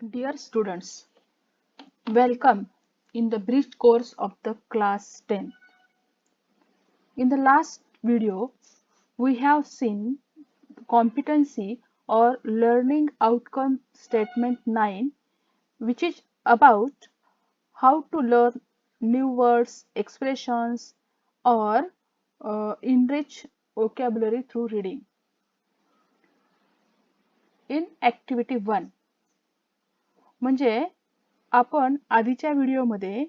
Dear students, welcome in the brief course of the class 10. In the last video, we have seen competency or learning outcome statement 9, which is about how to learn new words, expressions, or enrich vocabulary through reading. In activity 1, म्हणजे आपण आधीच्या व्हिडिओमध्ये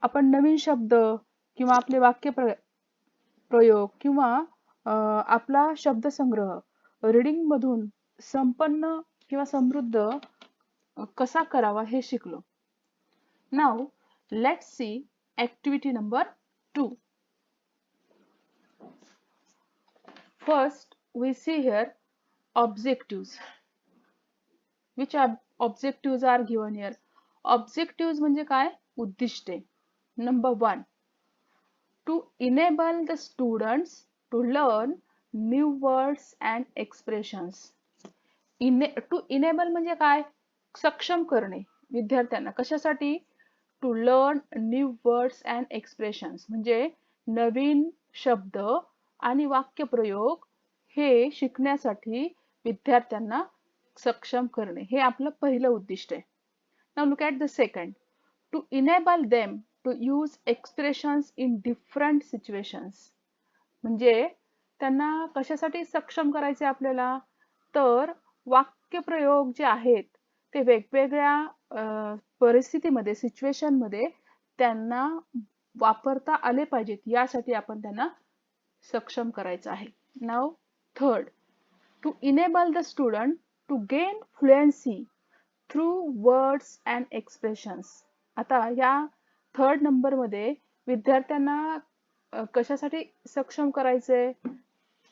आपण नवीन शब्द किंवा आपले प्रयोग किंवा आपला शब्दसंग्रह रीडिंग मधून संपन्न किंवा समृद्ध कसा करावा हे शिकलो. Now let's see activity number 2. First we see here objectives. Which objectives are given here? Objectives म्हणजे काय? उद्दिष्टे. Number 1, to enable the students to learn new words and expressions. To enable म्हणजे काय? सक्षम करणे विद्यार्थ्यांना कशासाठी? To learn new words and expressions म्हणजे नवीन शब्द आणि वाक्यप्रयोग हे शिकण्यासाठी विद्यार्थ्यांना सक्षम करणे हे आपलं पहिलं उद्दिष्ट आहे. Now look at the second. To enable them to use expressions in different situations. म्हणजे त्यांना कशासाठी सक्षम करायचे आपल्याला? तर वाक्यप्रयोग जे आहेत ते वेगवेगळ्या परिस्थितीमध्ये, सिच्युएशनमध्ये त्यांना वापरता आले पाहिजेत यासाठी आपण त्यांना सक्षम करायचं आहे. Now third, to enable the student to gain fluency through words and expressions. आता या थर्ड नंबर मध्ये विद्यार्थ्यांना कशासाठी सक्षम करायचे?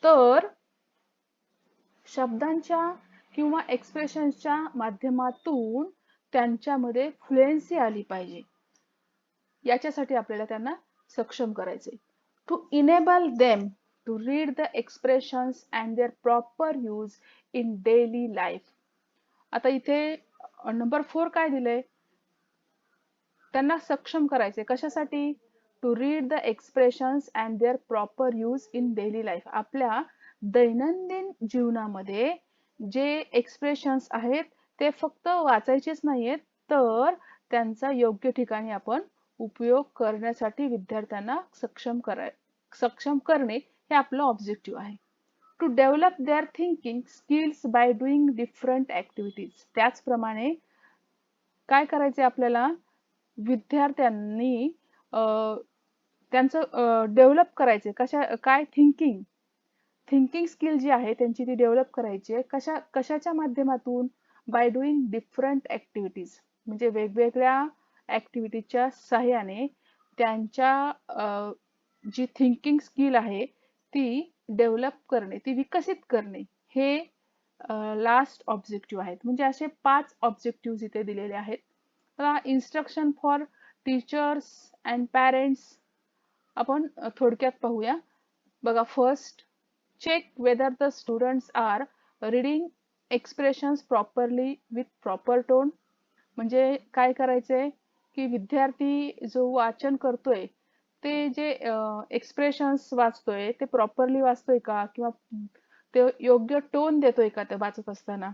तर शब्दांच्या किंवा एक्सप्रेशन्सच्या माध्यमातून त्यांच्यामध्ये फ्लुएन्सी आली पाहिजे याच्यासाठी आपल्याला त्यांना सक्षम करायचे. To enable them to read the expressions and their proper use in daily life. आता इथे नंबर 4 काय दिलंय? त्यांना सक्षम करायचे कशासाठी? To read the expressions and their proper use in daily life. आपल्या दैनंदिन जीवनामध्ये जे एक्सप्रेशन्स आहेत ते फक्त वाचायचेच नाहीयेत, तर त्यांचा योग्य ठिकाणी आपण उपयोग करण्यासाठी विद्यार्थ्यांना सक्षम करणे हे आपलं ऑब्जेक्टिव्ह आहे. To develop their thinking skills by doing different activities. त्याचप्रमाणे काय करायचे आपल्याला? विद्यार्थ्यांनी त्यांचं डेव्हलप करायचे काय? थिंकिंग स्किल जी आहे त्यांची ती डेव्हलप करायची आहे. कशाच्या माध्यमातून? बाय डुईंग डिफरंट ऍक्टिव्हिटीज म्हणजे वेगवेगळ्या ऍक्टिव्हिटीच्या सहाय्याने त्यांच्या जी थिंकिंग स्किल आहे ती डेव्हलप करणे, ती विकसित करणे हे लास्ट ऑब्जेक्टिव्ह आहेत. म्हणजे असे 5 ऑब्जेक्टिव्ह इथे दिलेले आहेत. Instruction for teachers and parents आपण थोडक्यात पाहूया. बघा, first, check whether the students are reading expressions properly with proper tone. म्हणजे काय करायचंय की विद्यार्थी जो वाचन करतोय ते जे एक्सप्रेशन्स वाचतोय ते प्रॉपरली वाचतोय का किंवा ते योग्य टोन देतोय का ते वाचत असताना.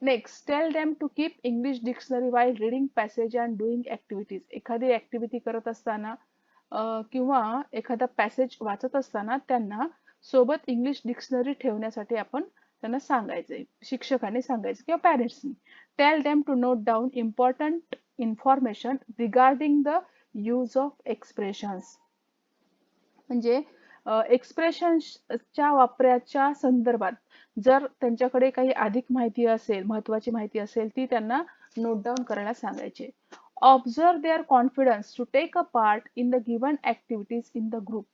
Next, tell them to keep English dictionary while reading passage and doing activities. एखादी ऍक्टिव्हिटी करत असताना किंवा एखादा पॅसेज वाचत असताना त्यांना सोबत इंग्लिश डिक्शनरी ठेवण्यासाठी आपण त्यांना सांगायचंय, शिक्षकांनी सांगायचं किंवा पॅरेंट्सनी. Tell them to note down important information regarding the use of expressions. म्हणजे एक्सप्रेशन्सच्या वापराच्या संदर्भात जर त्यांच्याकडे काही अधिक माहिती असेल, महत्वाची माहिती असेल, ती त्यांना नोट डाऊन करायला सांगायचे. Observe their confidence to take a part in the given activities in the group.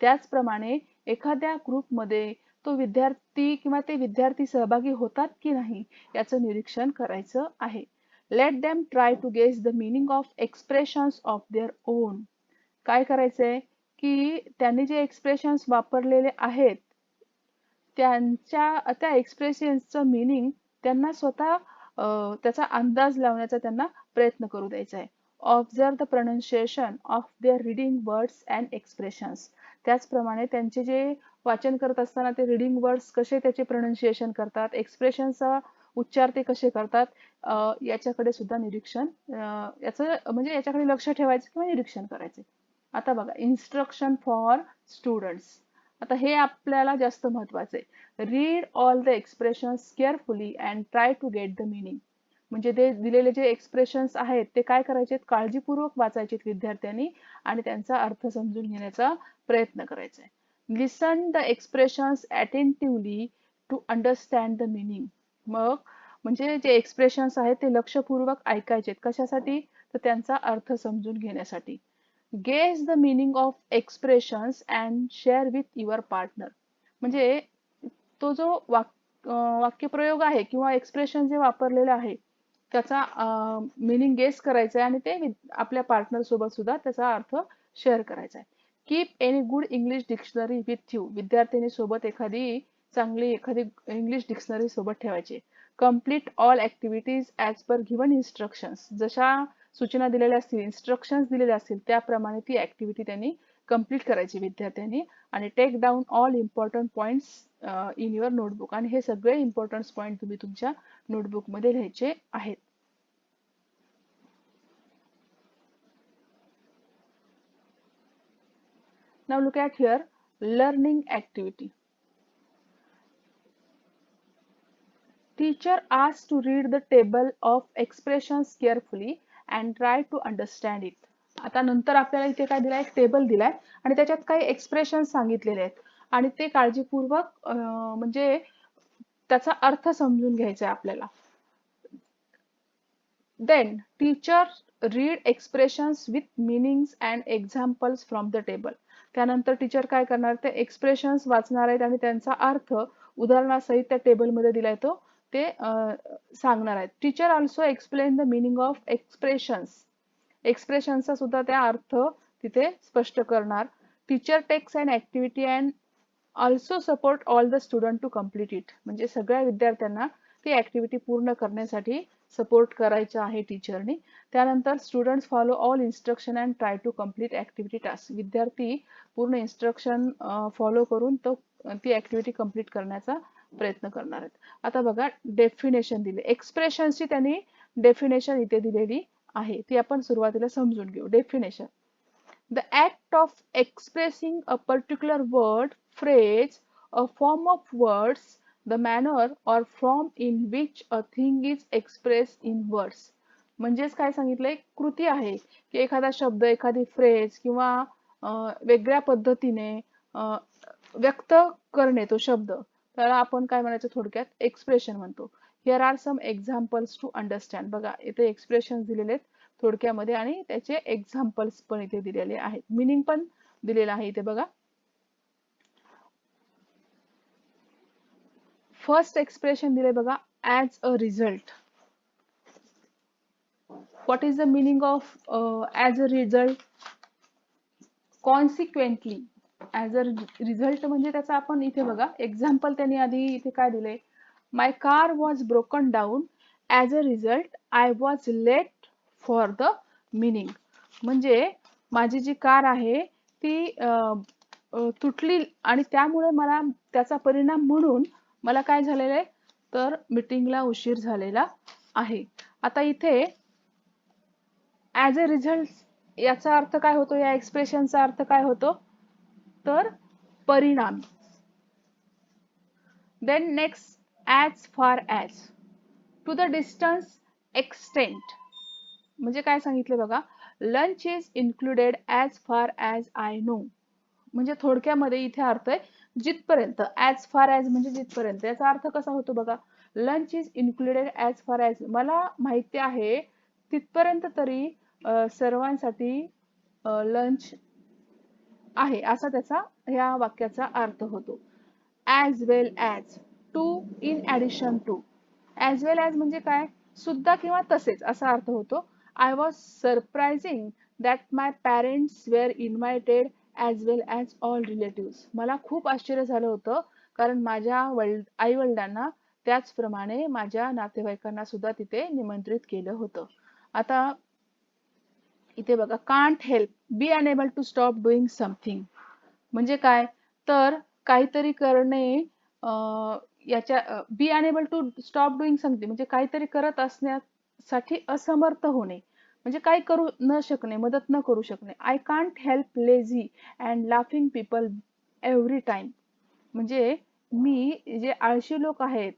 त्याचप्रमाणे एखाद्या ग्रुपमध्ये तो विद्यार्थी किंवा ते विद्यार्थी सहभागी होतात की नाही याचं निरीक्षण करायचं आहे. Let them try to guess the meaning of expressions of their own. काय करायचंय की त्यांनी जे एक्सप्रेशन्स वापरलेले आहेत त्या एक्सप्रेशन्सचं मीनिंग त्यांना स्वतः त्याचा अंदाज लावण्याचा त्यांना प्रयत्न करू द्यायचा आहे. Observe the pronunciation of their reading words and expressions. त्याचप्रमाणे त्यांचे जे वाचन करत असताना ते रीडिंग वर्ड्स कसे त्याचे प्रोनाउन्सिएशन करतात, एक्सप्रेशनचा उच्चार ते कसे करतात, याच्याकडे सुद्धा निरीक्षण याचं म्हणजे याच्याकडे लक्ष ठेवायचं किंवा निरीक्षण करायचं. आता बघा, इन्स्ट्रक्शन फॉर स्टुडंट्स. आता हे आपल्याला जास्त महत्वाचं आहे. Read all the expressions carefully and try to get the meaning. म्हणजे ते दिलेले जे एक्सप्रेशन्स आहेत ते काय करायचे, काळजीपूर्वक वाचायचे विद्यार्थ्यांनी आणि त्यांचा अर्थ समजून घेण्याचा प्रयत्न करायचा आहे. Listen the expressions attentively to understand the meaning. मग म्हणजे जे एक्सप्रेशन्स आहेत ते लक्षपूर्वक ऐकायचे. कशासाठी? तर त्यांचा अर्थ समजून घेण्यासाठी. Guess the meaning of expressions and share with your partner. म्हणजे तो जो वाक्यप्रयोग आहे किंवा एक्सप्रेशन जे वापरलेलं आहे त्याचा मिनिंग गेस करायचा आहे आणि ते आपल्या पार्टनर सोबत सुद्धा त्याचा अर्थ शेअर करायचा आहे. Keep any good English dictionary with you. विद्यार्थ्यांनी सोबत एखादी इंग्लिश डिक्शनरी सोबत ठेवायची. Complete all activities as per given instructions. जशा सूचना दिलेल्या असतील, इन्स्ट्रक्शन्स दिलेल्या असतील त्याप्रमाणे ती ऍक्टिव्हिटी त्यांनी कम्प्लीट करायची विद्यार्थ्यांनी. आणि take down all important points in your notebook. आणि हे सगळे इम्पॉर्टंट पॉइंट तुम्ही तुमच्या नोटबुक मध्ये लिहायचे आहेत. Now look at here, learning activity. Teacher asked to read the table of expressions carefully and try to understand it. आता नंतर आपल्याला इथे काय दिलाय, एक टेबल दिलाय आणि त्याच्यात काही एक्सप्रेशन सांगितलेले आहेत आणि ते काळजीपूर्वक म्हणजे त्याचा अर्थ समजून घ्यायचा आहे आपल्याला. Then teacher read expressions with meanings and examples from the table. त्यानंतर टीचर काय करणार, ते एक्सप्रेशन्स वाचणार आहेत आणि त्यांचा अर्थ उदाहरणासहित त्या टेबलमध्ये दिलाय तो ते सांगणार आहेत. Teacher also explain the meaning of expressions. एक्सप्रेशन्सचा सुद्धा त्या अर्थ तिथे स्पष्ट करणार. Teacher takes an activity and also support all the student to complete it. म्हणजे सगळ्या विद्यार्थ्यांना ती ऍक्टिव्हिटी पूर्ण करण्यासाठी सपोर्ट करायचं आहे टीचरनी. त्यानंतर students follow all instruction and try to complete activity task. विद्यार्थी पूर्ण इन्स्ट्रक्शन फॉलो करून ती ऍक्टिव्हिटी कम्प्लीट करण्याचा प्रयत्न करणार आहेत. आता बघा, डेफिनेशन दिले एक्सप्रेशन्सची, त्यांनी डेफिनेशन इथे दिलेली आहे ती आपण सुरुवातीला समजून घेऊ. Definition: the act of expressing a particular word, phrase, a form of words, the manner or form in which a thing is expressed in words. म्हणजेच काय सांगितलंय, कृती आहे की एखादा शब्द, एखादी फ्रेज किंवा वेगळ्या पद्धतीने व्यक्त करणे तो शब्द, त्याला आपण काय म्हणायचं, थोडक्यात एक्सप्रेशन म्हणतो. Here are some examples to understand. बघा इथे एक्सप्रेशन दिलेले आहेत थोडक्यामध्ये आणि त्याचे एक्झाम्पल्स पण इथे दिलेले आहेत. मिनिंग पण दिलेलं आहे इथे बघा. फर्स्ट एक्सप्रेशन दिले बघा, as a result. What is the meaning of as a result? Consequently. As a result म्हणजे त्याचा आपण इथे बघा एक्झाम्पल त्यांनी आधी इथे काय दिले, my car was broken down as a result I was late for the meeting. म्हणजे माझी जी कार आहे ती तुटली आणि त्यामुळे मला त्याचा परिणाम म्हणून मला काय झालेलं आहे, तर मीटिंगला उशीर झालेला आहे. आता इथे ॲज अ रिझल्ट याचा अर्थ काय होतो, या एक्सप्रेशनचा अर्थ काय होतो, तर परिणाम. Then next, as far as, to the distance, extent. म्हणजे काय सांगितलं बघा, lunch is included as far as I know. म्हणजे थोडक्यामध्ये इथे अर्थ आहे जिथपर्यंत. ॲज फार ॲज म्हणजे जिथपर्यंत. याचा अर्थ कसा होतो बघा, lunch is included as far as, मला माहिती आहे तिथपर्यंत तरी सर्वांसाठी लंच आहे, असा त्याचा ह्या वाक्याचा अर्थ होतो. As well as, to, in addition to. As well as म्हणजे काय, सुद्धा किंवा तसेच असा अर्थ होतो. I was surprising that my parents were invited as well as all relatives. मला खूप आश्चर्य झालं होतं कारण माझ्या आई वडिलांना त्याचप्रमाणे माझ्या नातेवाईकांना सुद्धा तिथे निमंत्रित केलं होतं. आता इथे बघा, can't help be unable to stop doing something म्हणजे काय, तर काहीतरी करणे, याच्या be unable to stop doing something म्हणजे काहीतरी करत असण्यासाठी असमर्थ होणे, म्हणजे काही करू न शकणे, मदत न करू शकणे. I can't help lazy and laughing people every time म्हणजे मी जे आळशी लोक आहेत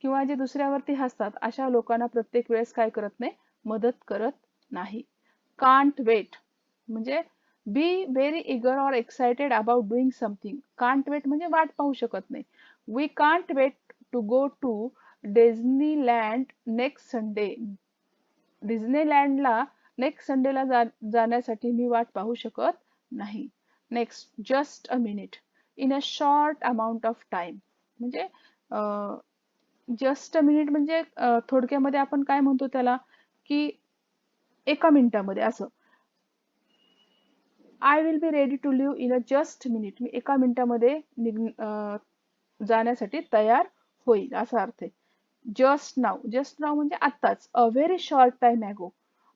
किंवा जे दुसऱ्यावरती हसतात अशा लोकांना प्रत्येक वेळेस काय करत नाही, मदत करत नाही. कांट वेट म्हणजे be very eager or excited about doing something. Can't wait म्हणजे वाट पाहू शकत नाही. We can't wait to go to Disneyland next Sunday. डिझनीलँडला नेक्स्ट संडेला जाण्यासाठी मी वाट पाहू शकत नाही. Next, just a minute in a short amount of time म्हणजे जस्ट अ मिनिट म्हणजे थोडक्यामध्ये आपण काय म्हणतो त्याला, की एका मिनिटामध्ये असं. I will be ready to leave in a just minute. मी एका मिनिटामध्ये जाण्यासाठी तयार होईल असा अर्थ आहे. जस्ट नाव, जस्ट नाव म्हणजे आत्ताच. A very short time ago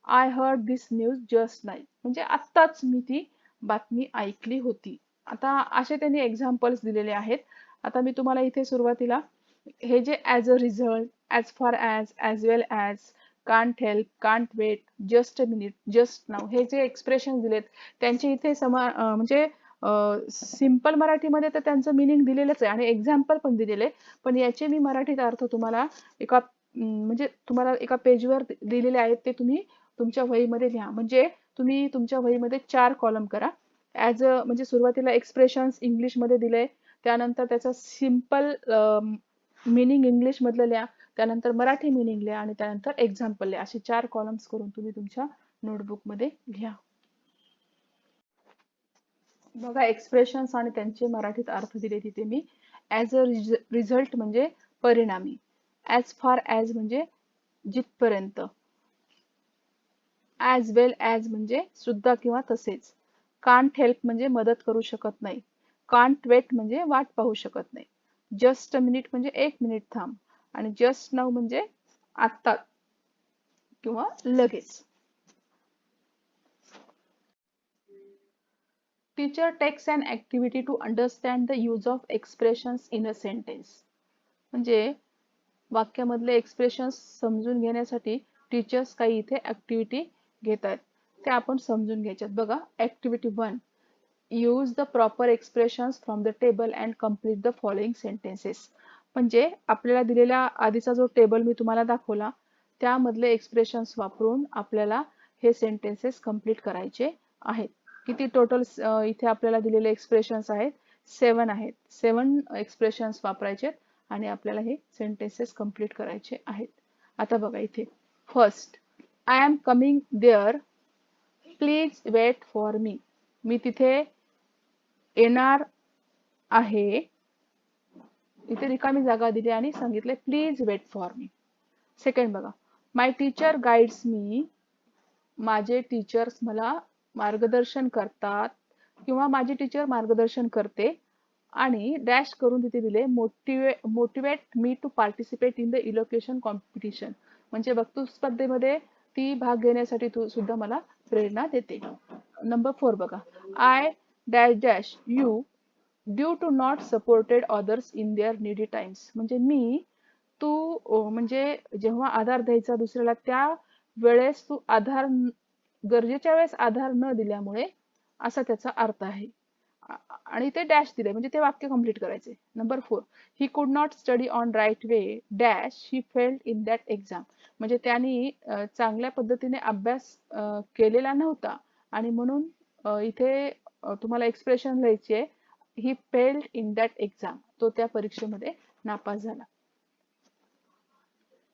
I heard this news just night म्हणजे आत्ताच मी ती बातमी ऐकली होती. आता असे त्यांनी एक्झाम्पल्स दिलेले आहेत. आता मी तुम्हाला इथे सुरुवातीला हे जे as a result, as far as well as, can't help, can't wait, just a minute, just now हे जे एक्सप्रेशन दिलेत त्यांचे इथे म्हणजे सिंपल मराठीमध्ये तर त्यांचं मिनिंग दिलेलंच आहे आणि एक्झाम्पल पण दिलेले, पण याचे मी मराठीत अर्थ तुम्हाला एका म्हणजे तुम्हाला एका पेजवर दिलेले आहेत, ते तुम्ही तुमच्या वहीमध्ये लिहा. म्हणजे तुम्ही तुमच्या वहीमध्ये 4 कॉलम करा. ॲज अ म्हणजे सुरुवातीला एक्सप्रेशन्स इंग्लिशमध्ये दिले, त्यानंतर त्याचं सिंपल मिनिंग इंग्लिश मधलं लिहा, त्यानंतर मराठी मिनिंग लिहा आणि त्यानंतर एक्झाम्पल लिहा. असे 4 कॉलम्स करून तुम्ही तुमच्या नोटबुकमध्ये लिहा. बघा, एक्सप्रेशन्स आणि त्यांचे मराठीत अर्थ दिले तिथे मी. ॲज अ रिझल्ट म्हणजे परिणामी, ॲज फार ॲज म्हणजे जिथपर्यंत, ॲज वेल ॲज म्हणजे सुद्धा किंवा तसेच, कांट हेल्प म्हणजे मदत करू शकत नाही, कांट वेट म्हणजे वाट पाहू शकत नाही, जस्ट अ मिनिट म्हणजे 1 मिनिट थांब आणि जस्ट नाऊ म्हणजे आत्ता किंवा लगेच. Teacher takes an activity to understand the use of expressions in a sentence म्हणजे वाक्यामधले एक्सप्रेशन्स समजून घेण्यासाठी टीचर्स काही इथे ऍक्टिव्हिटी घेतात, ते आपण समजून घ्यायच्यात. बघा, activity 1, use the proper expressions from the table and complete the following sentences म्हणजे आपल्याला दिलेला आधीचा जो टेबल मी तुम्हाला दाखवला त्यामधले एक्सप्रेशन्स वापरून आपल्याला हे सेंटेन्सेस कम्प्लीट करायचे आहेत. किती टोटल इथे आपल्याला दिलेले एक्सप्रेशन्स आहेत? 7 आहेत. 7 एक्सप्रेशन्स वापरायचे आणि आपल्याला हे सेंटेन्सेस कम्प्लीट करायचे आहेत. आता बघा इथे, first, I am coming there, please wait for me. मी तिथे येणार आहे, इथे रिकामी जागा दिली आणि सांगितले please wait for me. Second बघा, माय टीचर गाईड्स मी, माझे टीचर्स मला मार्गदर्शन करतात किंवा माझी टीचर मार्गदर्शन करते आणि डॅश करून तिथे दिले motivate me to participate in the elocution competition म्हणजे वक्तृत्व स्पर्धेमध्ये ती भाग घेण्यासाठी तू सुद्धा मला प्रेरणा देते. नंबर 4 बघा, I dash dash you due to not supported others in their needy times म्हणजे मी तू म्हणजे जेव्हा आधार द्यायचा दुसऱ्याला त्या वेळेस तू गरजेच्या वेळेस आधार न दिल्यामुळे असा त्याचा अर्थ आहे आणि ते डॅश दिले म्हणजे ते वाक्य कंप्लीट करायचे. Number 4, he could not study on right way dash he failed in that exam म्हणजे त्यांनी चांगल्या पद्धतीने अभ्यास केलेला नव्हता आणि म्हणून इथे तुम्हाला एक्सप्रेशन लिहायचे, ही फेल्ड इन दॅट एक्झाम, तो त्या परीक्षेमध्ये नापास झाला.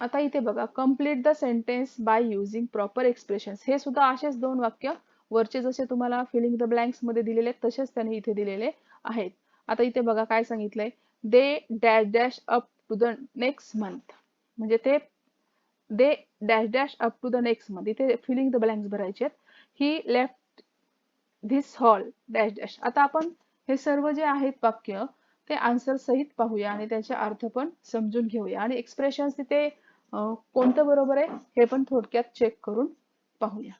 आता इथे बघा, complete the sentence by using proper expressions हे सुद्धा असेच 2 वाक्य वरचे जसे तुम्हाला फिलिंग द ब्लँक्स मध्ये दिलेले तसेच त्यांनी इथे दिलेले आहेत. आता इथे बघा काय सांगितलंय, the dash dash up to the next month म्हणजे the dash dash up to the next month, इथे फिलिंग द ब्लँक्स भरायचे. He left this hall dash dash. आता आपण हे सर्व जे आहेत वाक्य ते आन्सर सहित पाहूया आणि त्याचे अर्थ पण समजून घेऊया आणि एक्सप्रेशन्स तिथे कोणतं बरोबर आहे हे पण थोडक्यात चेक करून पाहूया.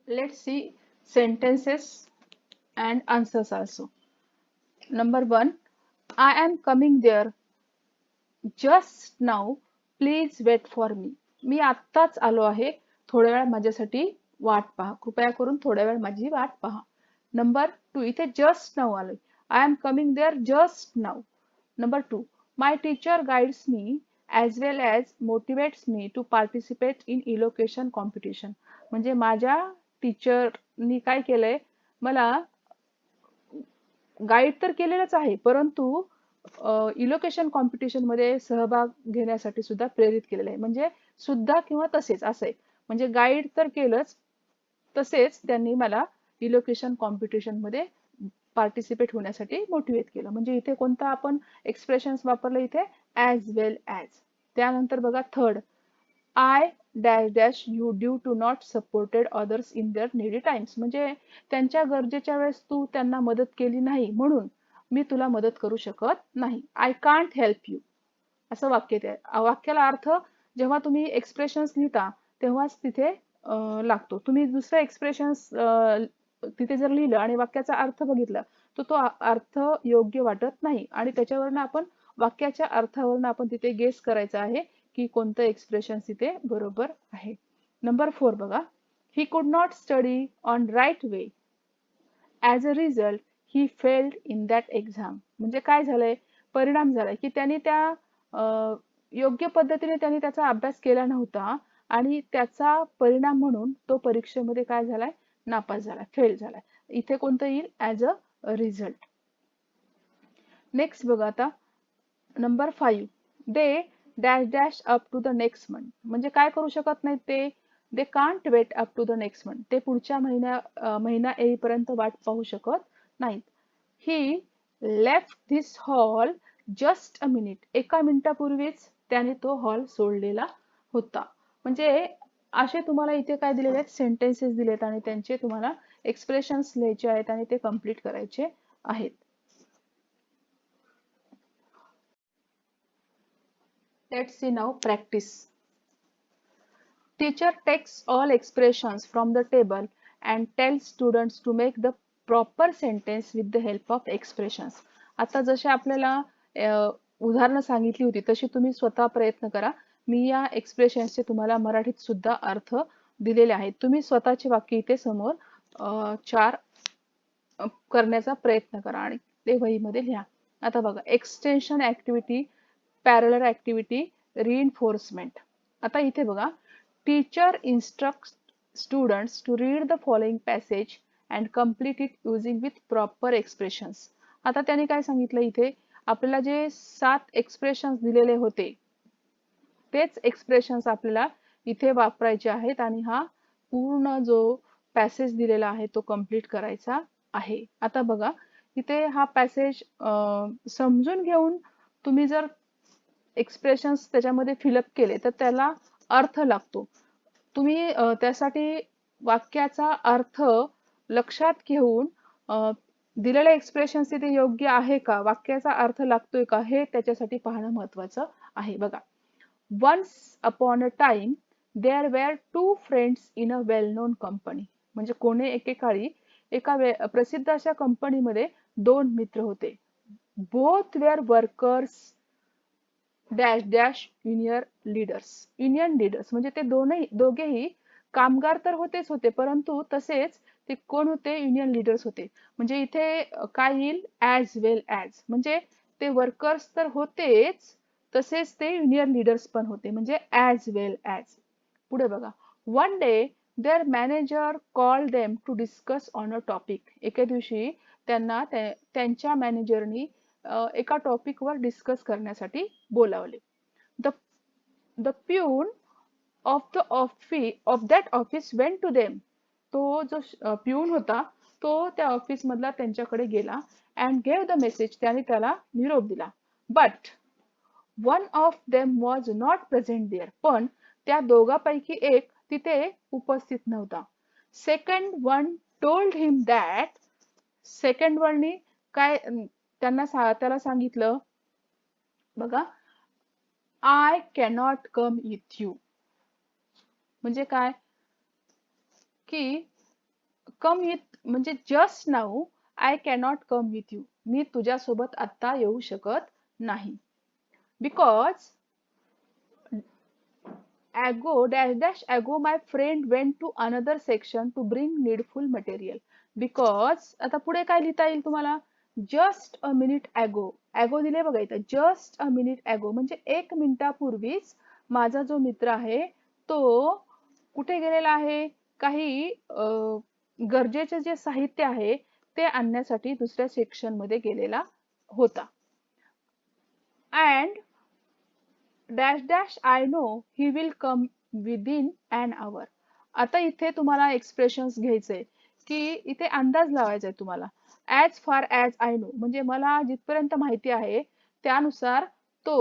Let's see sentences and answers also. Number 1, I am coming there just now. Please wait for me. मी आत्ताच आलो आहे. थोड्या वेळ माझ्यासाठी वाट पहा. कृपया करून थोड्या वेळ माझी वाट पहा. नंबर 2, इथे जस्ट नाऊ आलोय. I am coming there just now. Number 2, my teacher guides me as well as motivates me to participate in elocution competition. म्हणजे माझ्या टीचरनी काय केलंय, मला गाईड तर केलेलंच आहे, परंतु इलोकेशन कॉम्पिटिशन मध्ये सहभाग घेण्यासाठी सुद्धा प्रेरित केलेलं आहे. म्हणजे सुद्धा किंवा तसेच असं आहे. म्हणजे गाईड तर केलंच, तसेच त्यांनी मला इलोकेशन कॉम्पिटिशन मध्ये पार्टिसिपेट होण्यासाठी मोटिवेट केलं. म्हणजे इथे कोणता आपण एक्सप्रेशन्स वापरलं, इथे ॲज वेल ॲज. त्यानंतर बघा third, I dash dash you due to not supported others in their needy times. म्हणजे त्यांच्या गरजेच्या वेळेस तू त्यांना मदत केली नाही म्हणून मी तुला मदत करू शकत नाही. आय कांट हेल्प यू असं वाक्य ते. वाक्याला अर्थ जेव्हा तुम्ही एक्सप्रेशन्स लिहिता तेव्हाच तिथे लागतो. तुम्ही दुसरं एक्सप्रेशन्स तिथे जर लिहिलं आणि वाक्याचा अर्थ बघितला तर तो अर्थ योग्य वाटत नाही आणि त्याच्यावरनं आपण वाक्याच्या अर्थावरनं आपण तिथे गेस करायचं आहे की कोणतं एक्सप्रेशन तिथे बरोबर आहे. नंबर 4 बघा, he could not study on right way as a result he failed in that exam. म्हणजे काय झालंय, परिणाम झालाय की त्यांनी त्या योग्य पद्धतीने त्यांनी त्याचा अभ्यास केला नव्हता आणि त्याचा परिणाम म्हणून तो परीक्षेमध्ये काय झालाय, नापास झालाय, फेल झालाय. इथे कोणतं येईल, ॲज अ रिझल्ट. नेक्स्ट बघा आता number 5, the dash dash up to the next month. म्हणजे काय करू शकत नाहीत ते, the can't wait up to the next month. ते पुढच्या महिना येईपर्यंत वाट पाहू शकत नाहीत. He left this hall just a minute. एका मिनिटापूर्वीच त्याने तो हॉल सोडलेला होता. म्हणजे असे तुम्हाला इथे काय दिलेले आहेत, सेंटेन्सेस दिलेत आणि त्यांचे तुम्हाला एक्सप्रेशन्स लिहायचे आहेत आणि ते कम्प्लीट करायचे आहेत. Let's see now practice. Teacher takes all expressions from the table and tells students to make the proper sentence with the help of expressions. आता जसे आपल्याला उदाहरणं सांगितली होती तशी तुम्ही स्वतः प्रयत्न करा. मी या एक्सप्रेशन्सचे तुम्हाला मराठीत सुद्धा अर्थ दिलेले आहेत. तुम्ही स्वतःचे वाक्य इथे समोर 4 करण्याचा प्रयत्न करा आणि ते वहीमध्ये लिहा. आता बघा, extension activity, parallel activity, reinforcement. आता इथे बघा, teacher instruct students to read the following passage and complete it using with proper expressions. आता त्याने काय सांगितलं, इथे आपल्याला जे 7 एक्सप्रेशन्स दिलेले होते तेच एक्सप्रेशन्स आपल्याला इथे वापरायचे आहेत आणि हा पूर्ण जो पॅसेज दिलेला आहे तो कम्प्लीट करायचा आहे. आता बघा, इथे हा पॅसेज समजून घेऊन तुम्ही जर एक्सप्रेशन्स त्याच्यामध्ये फिलअप केले तर त्याला अर्थ लागतो. तुम्ही त्यासाठी वाक्याचा अर्थ लक्षात घेऊन दिलेले एक्सप्रेशन्स तिथे योग्य आहे का, वाक्याचा अर्थ लागतोय का, हे त्याच्यासाठी पाहणं महत्वाचं आहे. बघा, once upon a time there were 2 friends in a well known company. म्हणजे कोणे एकेकाळी एका प्रसिद्ध अशा कंपनीमध्ये 2 मित्र होते. Both were workers dash dash union leaders. Union leaders म्हणजे ते दोघेही कामगार तर होतेच होते, परंतु तसेच ते कोण होते, युनियन लीडर्स होते. म्हणजे इथे काय येईल, ॲज वेल ॲज. म्हणजे ते वर्कर्स तर होतेच, तसेच ते युनियन लीडर्स पण होते. म्हणजे ॲज वेल ॲज. पुढे बघा, one day their manager call them to discuss on a topic. एके दिवशी त्यांना त्यांच्या मॅनेजरनी एका टॉपिकवर डिस्कस करण्यासाठी बोलावले. The the peon of that office went to them. तो जो प्यून होता तो त्या ऑफिस मधला त्यांच्याकडे गेला अँड गेव द मेसेज. त्याने त्याला निरोप दिला. But one of them was not present there. पण त्या दोघांपैकी एक तिथे उपस्थित नव्हता. Second one told him that second वर्डनी काय त्याला सांगितलं बघा, I cannot come with you. म्हणजे काय की कम विथ म्हणजे just now I cannot come with you, मी तुझ्यासोबत आता येऊ शकत नाही. Because ago dash dash ago my friend went to another section to bring needful material. Because आता पुढे काय लिहिता येईल तुम्हाला, just a minute ago. ago दिले बघा इथं, just a minute ago म्हणजे 1 मिनिटापूर्वीच माझा जो मित्र आहे तो कुठे गेलेला आहे, काही गरजेचे जे साहित्य आहे ते आणण्यासाठी दुसऱ्या सेक्शन मध्ये गेलेला होता. and dash dash I know he will come within an hour. आता इथे तुम्हाला एक्सप्रेशन्स घ्यायचे की इथे अंदाज लावायचा आहे तुम्हाला. As far as I know म्हणजे मला जिथपर्यंत माहिती आहे त्यानुसार तो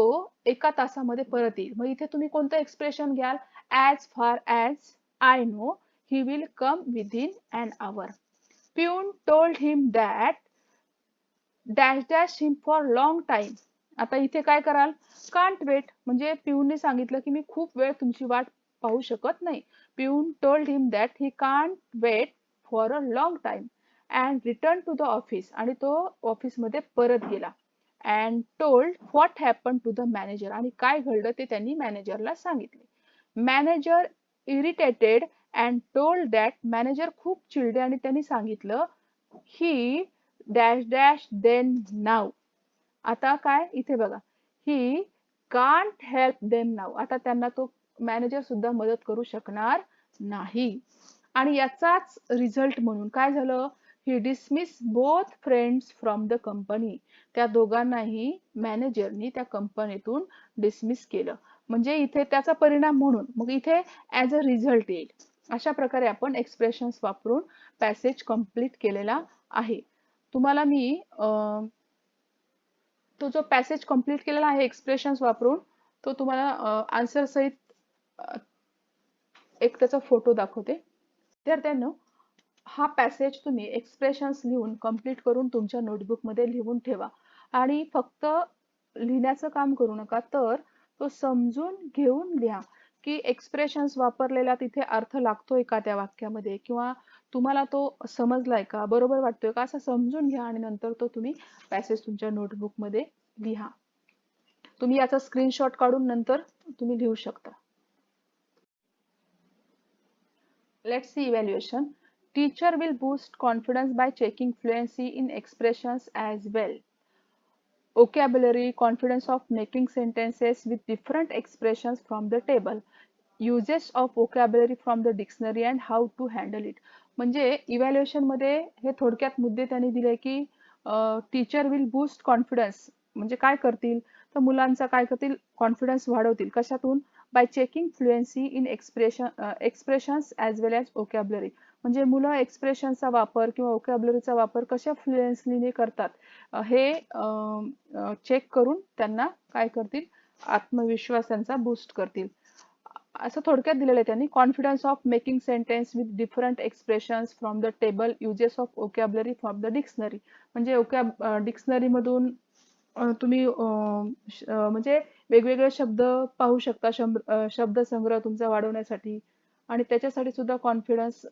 1 तासामध्ये परत येईल. मग इथे तुम्ही कोणतं एक्सप्रेशन घ्याल, as far as I know he will come within an hour. Peon told him that dash dash him for long time. आता इथे काय कराल, कांट वेट म्हणजे पिऊनने सांगितलं की मी खूप वेळ तुमची वाट पाहू शकत नाही. Peon told him that he can't wait for a long time and return to the office. आणि तो ऑफिसमध्ये परत गेला. And told what happen to the manager. आणि काय घडलं ते त्यांनी मॅनेजरला सांगितले. Manager irritated and told that. Manager खूप चिडले आणि त्यांनी सांगितलं he dash dash then now. आता काय इथे बघा, he can't help them now. आता त्यांना तो मॅनेजर सुद्धा मदत करू शकणार नाही. आणि याचाच रिझल्ट म्हणून काय झालं, he dismiss both friends from the company. त्या दोघांनाही मॅनेजरनी त्या कंपनीतून डिसमिस केलं. म्हणजे इथे त्याचा परिणाम म्हणून मग इथे ॲज अ रिझल्ट येईल. अशा प्रकारे आपण एक्सप्रेशन्स वापरून पॅसेज कंप्लीट केलेला आहे. तुम्हाला मी तो जो पॅसेज कंप्लीट केलेला आहे एक्सप्रेशन्स वापरून तो तुम्हाला आन्सर सहित एक त्याचा फोटो दाखवते. तर त्यानं हा पॅसेज तुम्ही एक्सप्रेशन्स लिहून कंप्लीट करून तुमच्या नोटबुकमध्ये लिहून ठेवा. आणि फक्त लिहिण्याचं काम करू नका, तर तो समजून घेऊन लिहा की एक्सप्रेशन्स वापरलेला तिथे अर्थ लागतोय का त्या वाक्यामध्ये, किंवा तुम्हाला तो समजलाय का, बरोबर वाटतोय का, असं समजून घ्या आणि नंतर तो तुम्ही पॅसेज तुमच्या नोटबुकमध्ये लिहा. तुम्ही याचा स्क्रीनशॉट काढून नंतर तुम्ही लिहू शकता. Let's see evaluation. Teacher will boost confidence by checking fluency in expressions as well. Vocabulary, confidence of making sentences with different expressions from the table. Uses of vocabulary from the dictionary and how to handle it. म्हणजे evaluation मध्ये हे थोडक्यात मुद्दे त्यांनी दिले की teacher will boost confidence म्हणजे काय करतील, तर मुलांचा काय करतील, कॉन्फिडन्स वाढवतील. कशातून, bye checking fluency in expressions as well as vocabulary. म्हणजे मुलं एक्सप्रेशनचा वापर किंवा vocabularyचा वापर कशा फ्लुएन्सलीने करतात हे चेक करून त्यांना काय करतील, आत्मविश्वास त्यांचा बूस्ट करतील. असं थोडक्यात दिलेलं आहे त्यांनी. Confidence of making sentence with different expressions from the table. Uses of vocabulary from the dictionary. म्हणजे डिक्शनरी मधून तुम्ही म्हणजे वेगवेगळे शब्द पाहू शकता, शब्दसंग्रह तुमचा वाढवण्यासाठी. आणि त्याच्यासाठी सुद्धा कॉन्फिडन्स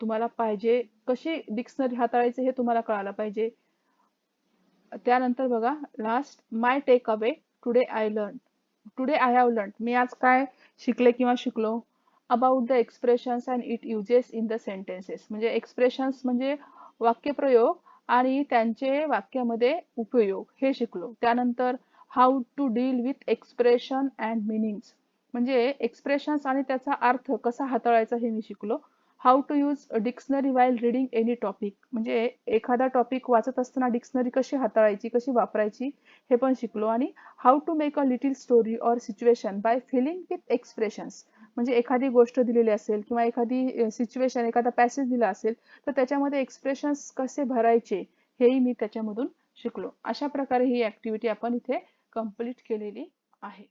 तुम्हाला पाहिजे. कशी डिक्शनरी हाताळायची हे तुम्हाला कळायला पाहिजे. त्यानंतर बघा last, my take away today I have learn. मी आज काय शिकले किंवा शिकलो. About the expressions and it uses in the sentences. म्हणजे एक्सप्रेशन्स म्हणजे वाक्यप्रयोग आणि त्यांचे वाक्यामध्ये उपयोग हे शिकलो. त्यानंतर how to deal with expression and meanings म्हणजे एक्सप्रेशन्स आणि त्याचा अर्थ कसा हाताळायचा हे मी शिकलो. How to use dictionary while reading any topic म्हणजे एखादा टॉपिक वाचत असताना डिक्शनरी कशी हाताळायची, कशी वापरायची हे पण शिकलो. आणि how to make a little story or situation by filling with expressions म्हणजे एखादी गोष्ट दिलेली असेल किंवा एखादी सिच्युएशन, एखादा पॅसेज दिला असेल तर त्याच्यामध्ये एक्सप्रेशन्स कसे भरायचे हेही मी त्याच्यामधून शिकलो. अशा प्रकारे ही ऍक्टिव्हिटी आपण इथे कंप्लीट केलेली आहे.